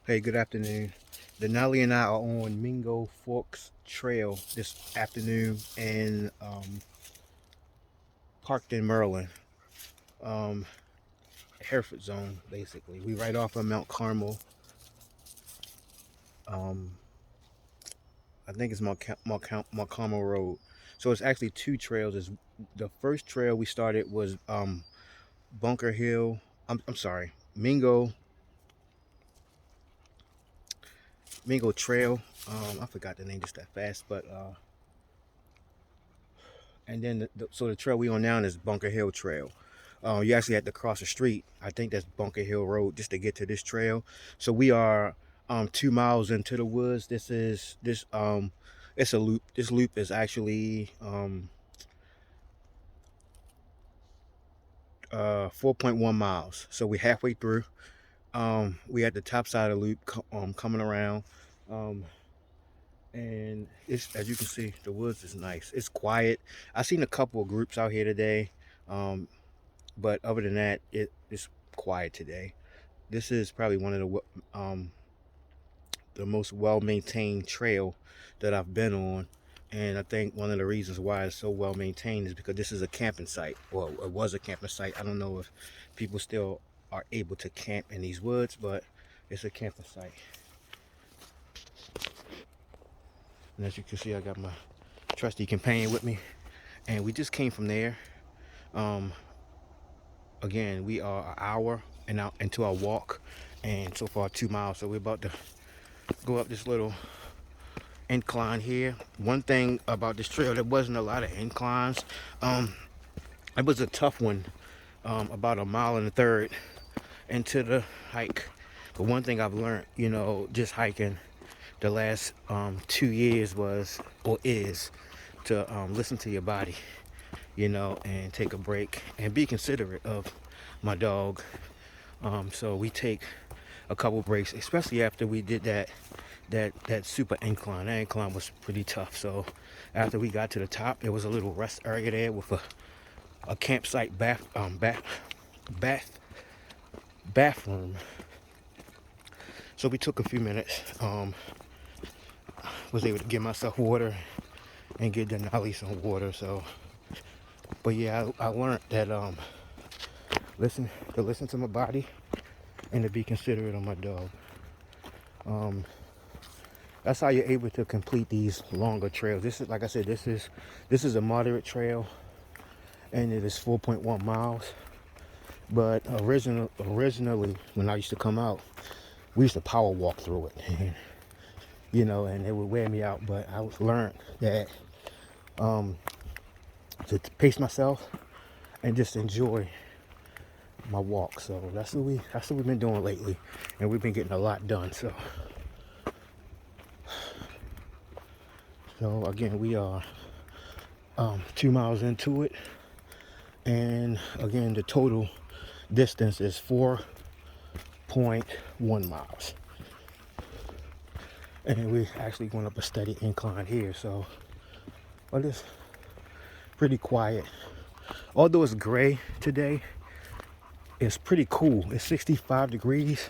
Hey, good afternoon. Denali and I are on Mingo Forks Trail this afternoon in Parkton, Maryland, um, Hereford Zone, basically. We right off of Mount Carmel. Um, I think it's Mount Carmel Road. So it's actually two trails. The first trail we started was Bunker Hill. I'm sorry, Mingo Trail. I forgot the name just that fast, but and then so the trail we on now is Bunker Hill Trail. You actually have to cross the street. I think that's Bunker Hill Road just to get to this trail. So we are 2 miles into the woods. It's a loop. This loop is actually 4.1 miles. So we're halfway through. We at the top side of the loop coming around. Um, and it's, as you can see, the woods is nice. It's quiet. I seen a couple of groups out here today. Um, but other than that, it's quiet today. This is probably one of the most well maintained trail that I've been on, and I think one of the reasons why it's so well maintained is because this is a camping site. Well, it was a camping site. I don't know if people still are able to camp in these woods, but it's a camping site. And as you can see, I got my trusty companion with me, and we just came from there. Um, Again, we are an hour and out into our walk, and so far 2 miles. So we're about to go up this little incline here. One thing about this trail, there wasn't a lot of inclines. Um, it was a tough one, about a mile and a third into the hike. But one thing I've learned, just hiking the last 2 years was or is to listen to your body, and take a break and be considerate of my dog. So we take a couple breaks, especially after we did that super incline. That incline was pretty tough. So after we got to the top, there was a little rest area there with a campsite bath bathroom. So we took a few minutes. Was able to get myself water and get Denali some water. So, but yeah, I learned that listen to my body and to be considerate of my dog. That's how you're able to complete these longer trails. This is, like I said, this is a moderate trail, and it is 4.1 miles. But originally, when I used to come out, we used to power walk through it, and it would wear me out. But I learned that to pace myself and just enjoy my walk. So that's what we've been doing lately, and we've been getting a lot done. So again, we are 2 miles into it, and again, the total distance is 4.1 miles, and we're actually going up a steady incline here. So, but it's pretty quiet. Although it's gray today, it's pretty cool. It's 65 degrees.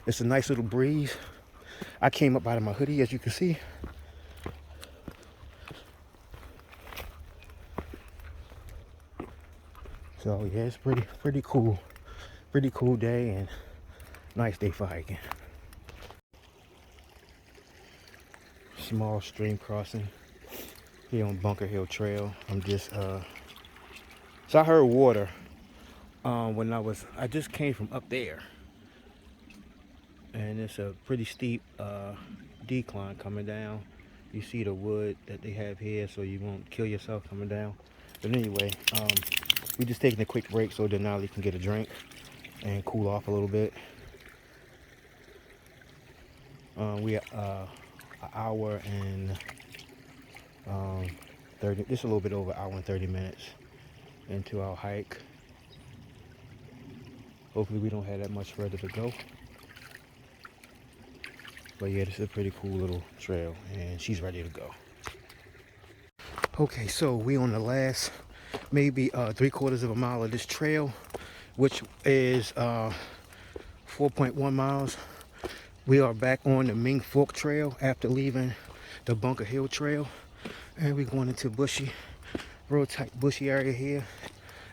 It's a nice little breeze. I came up out of my hoodie, as you can see. So yeah, it's pretty cool. Pretty cool day and nice day for hiking. Small stream crossing here on Bunker Hill Trail. I'm just so I heard water when I just came from up there, and it's a pretty steep decline coming down. You see the wood that they have here, so you won't kill yourself coming down. But anyway, we just taking a quick break so Denali can get a drink and cool off a little bit. We an hour and 30, just a little bit over an hour and 30 minutes into our hike. Hopefully we don't have that much further to go. But yeah, this is a pretty cool little trail, and she's ready to go. Okay, so we on the last maybe 3/4 of a mile of this trail, which is 4.1 miles. We are back on the Ming Fork Trail after leaving the Bunker Hill Trail, and we're going into bushy, real tight bushy area here.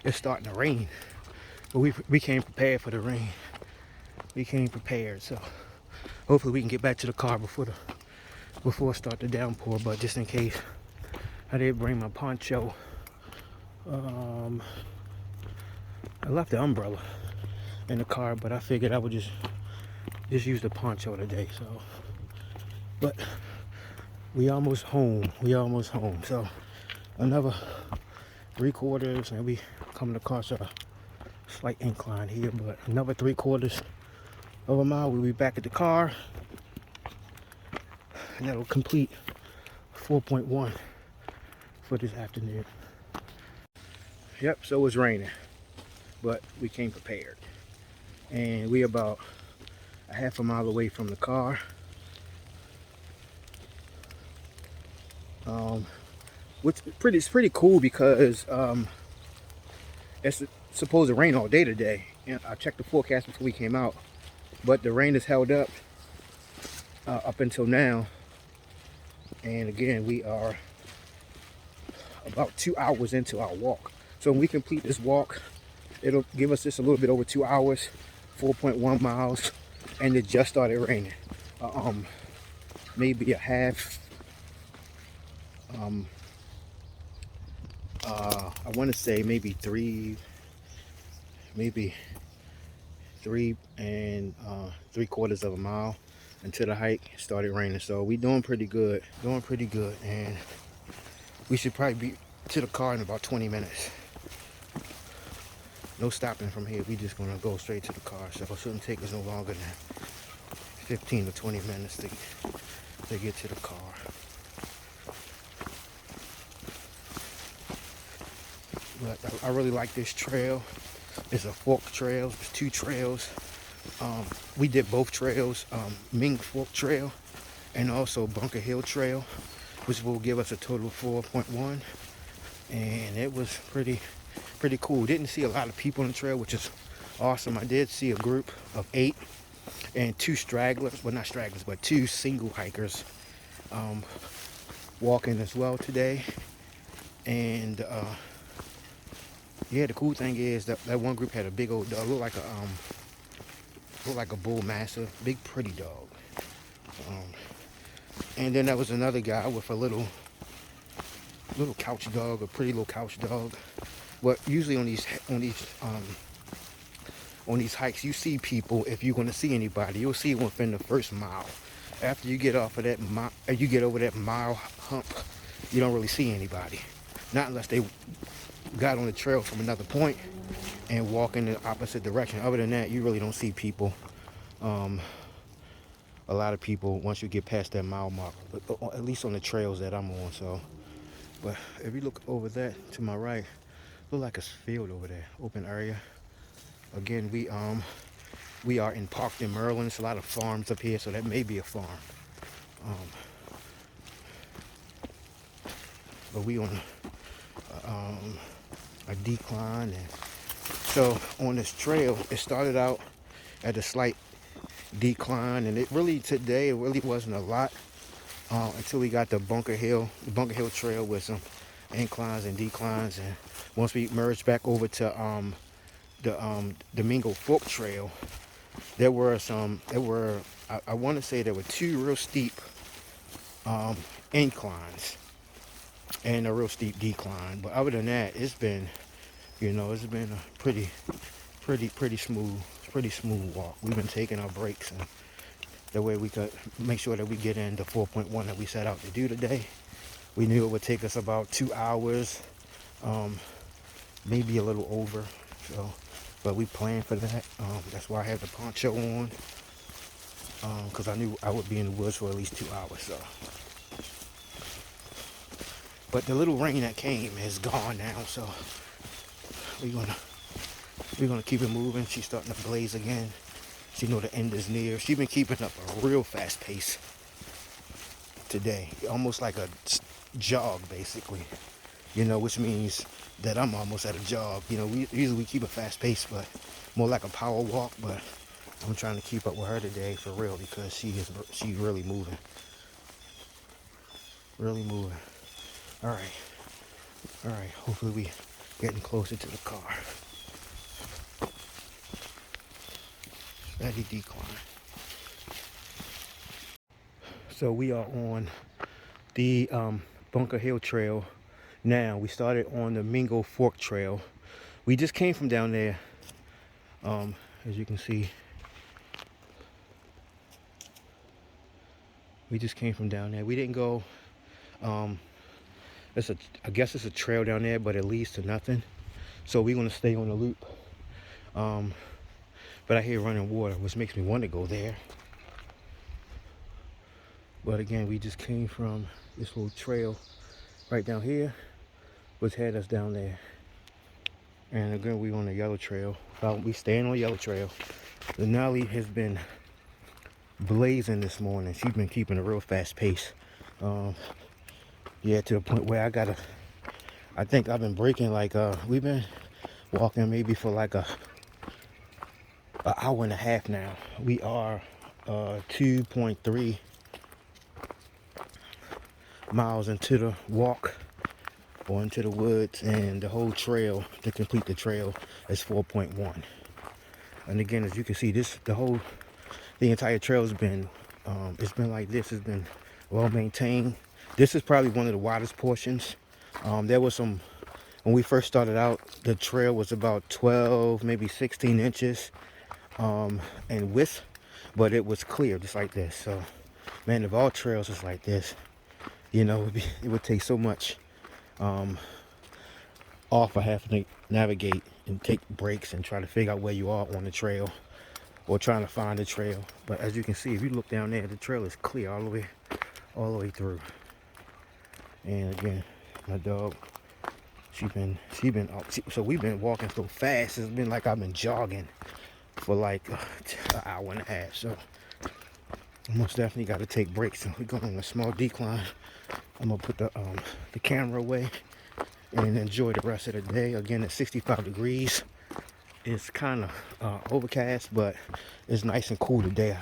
It's starting to rain, but we came prepared for the rain. We came prepared, so hopefully we can get back to the car before it start the downpour. But just in case, I did bring my poncho. I left the umbrella in the car, but I figured I would just use the poncho today. So, but we almost home. So another 3/4, and we coming across a slight incline here, but another 3/4 of a mile. We'll be back at the car, and that'll complete 4.1 for this afternoon. Yep, so it's raining, but we came prepared, and we about a half a mile away from the car. It's pretty cool because it's supposed to rain all day today. And I checked the forecast before we came out, but the rain has held up until now. And again, we are about 2 hours into our walk. So when we complete this walk, it'll give us just a little bit over 2 hours, 4.1 miles, and it just started raining. Maybe a half. I want to say maybe three and 3/4 of a mile until the hike started raining. So we doing pretty good, and we should probably be to the car in about 20 minutes. No stopping from here. We just gonna go straight to the car, so it shouldn't take us no longer than 15 to 20 minutes to get to the car. But I really like this trail. It's a fork trail. It's 2 trails. We did both trails, Ming Fork Trail and also Bunker Hill Trail, which will give us a total of 4.1. And it was pretty cool. Didn't see a lot of people on the trail, which is awesome. I did see a group of 8 and 2 stragglers. Well, not stragglers, but 2 single hikers walking as well today. And yeah, the cool thing is that one group had a big old dog, looked like a bull mastiff, big pretty dog. And then there was another guy with a little couch dog, a pretty little couch dog. But usually on these hikes, you see people. If you're going to see anybody, you'll see within the first mile. After you get off of that mile, you get over that mile hump, you don't really see anybody. Not unless they got on the trail from another point and walk in the opposite direction. Other than that, you really don't see people. A lot of people once you get past that mile mark, at least on the trails that I'm on. So, but if you look over that to my right, look like a field over there, open area. Again, we are in Parkton, Maryland. There's a lot of farms up here, so that may be a farm. But we on a decline, and so on this trail, it started out at a slight decline, and today it really wasn't a lot until we got the Bunker Hill Trail with some inclines and declines. And once we merged back over to the Mingo Fork Trail, I want to say there were 2 real steep inclines and a real steep decline. But other than that, it's been a pretty smooth walk. We've been taking our breaks, and that way we could make sure that we get in the 4.1 that we set out to do today. We knew it would take us about 2 hours, maybe a little over. So, but we planned for that. That's why I had the poncho on, because I knew I would be in the woods for at least 2 hours. So, but the little rain that came is gone now. So we're gonna keep it moving. She's starting to blaze again. She know the end is near. She's been keeping up a real fast pace today, almost like a jog basically. Which means that I'm almost at a jog. We usually keep a fast pace, but more like a power walk. But I'm trying to keep up with her today for real because she's really moving. Really moving. All right. All right. Hopefully we getting closer to the car. Steady decline. So we are on the Bunker Hill Trail now. We started on the Mingo Fork Trail. We just came from down there. As you can see, we just came from down there. We didn't go. I guess it's a trail down there, but it leads to nothing. So we're gonna stay on the loop. But I hear running water, which makes me want to go there. But again, we just came from this little trail right down here, which had us down there. And again, we on the yellow trail. We staying on the yellow trail. Denali has been blazing this morning. She's been keeping a real fast pace. Yeah, to the point where I think I've been breaking like, we've been walking maybe for like an hour and a half now. We are 2.3 miles into the walk or into the woods, and the whole trail, to complete the trail, is 4.1. And again, as you can see, the entire trail has been, it's been like this. It's been well maintained. This is probably one of the widest portions. There was some, when we first started out, the trail was about 12, maybe 16 inches in width, but it was clear just like this. So, man, if all trails is like this, you know, it would take so much off of having to navigate and take breaks and try to figure out where you are on the trail or trying to find the trail. But as you can see, if you look down there, the trail is clear all the way through. And again, my dog, so we've been walking so fast. It's been like I've been jogging for like an hour and a half. So I most definitely got to take breaks. So we're going on a small decline. I'm gonna put the camera away and enjoy the rest of the day. Again, it's 65 degrees. It's kind of overcast, but it's nice and cool today.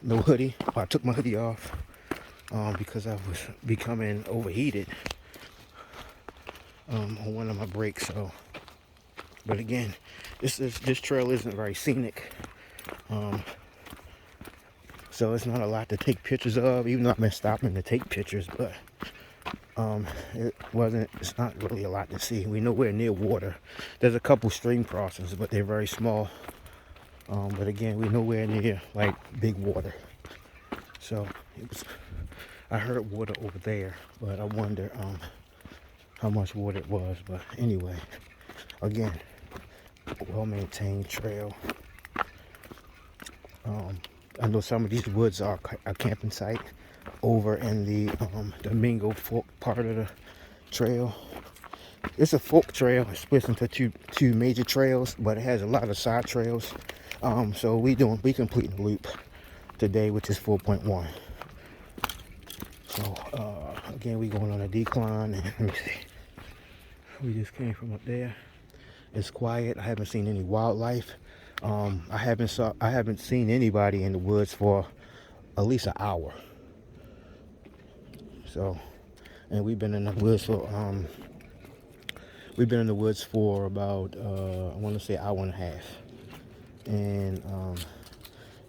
No hoodie. I took my hoodie off because I was becoming overheated on one of my breaks. So, but again, this trail isn't very scenic. So it's not a lot to take pictures of, even though I've been stopping to take pictures, but it's not really a lot to see. We're nowhere near water. There's a couple stream crossings, but they're very small. But again, we're nowhere near like big water. So I heard water over there, but I wonder how much water it was. But anyway, again, well-maintained trail. I know some of these woods are a camping site over in the Mingo Fork part of the trail. It's a fork trail. It splits into two major trails, but it has a lot of side trails. So we completing the loop today, which is 4.1. So again, we going on a decline, and let me see. We just came from up there. It's quiet. I haven't seen any wildlife. I haven't seen anybody in the woods for at least an hour. So, and we've been in the woods for about I want to say an hour and a half. And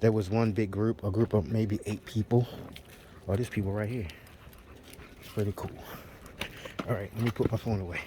there was one big group, a group of maybe 8 people. Oh, there's people right here. It's pretty cool. All right, let me put my phone away.